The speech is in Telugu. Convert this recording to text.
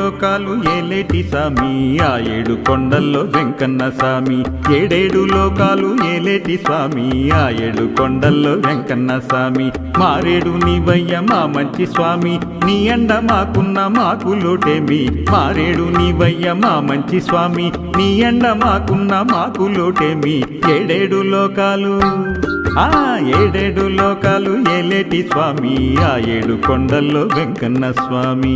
లోకాలు ఏలేటి స్వామి ఆ ఏడు కొండల్లో వెంకన్న స్వామి ఏడేడు లోకాలు ఏలేటి స్వామి ఆ ఏడు కొండల్లో వెంకన్న స్వామి మారేడు నీవయ్య మా మంచి స్వామి నీ అండ మాకున్న మాకు లోటేమి మారేడు నీవయ్య మా మంచి స్వామి నీ అండ మాకున్న మాకు లోటేమి ఏడేడు లోకాలు ఆ ఏడేడు లోకాలు ఏలేటి స్వామి ఆ ఏడు కొండల్లో వెంకన్న స్వామి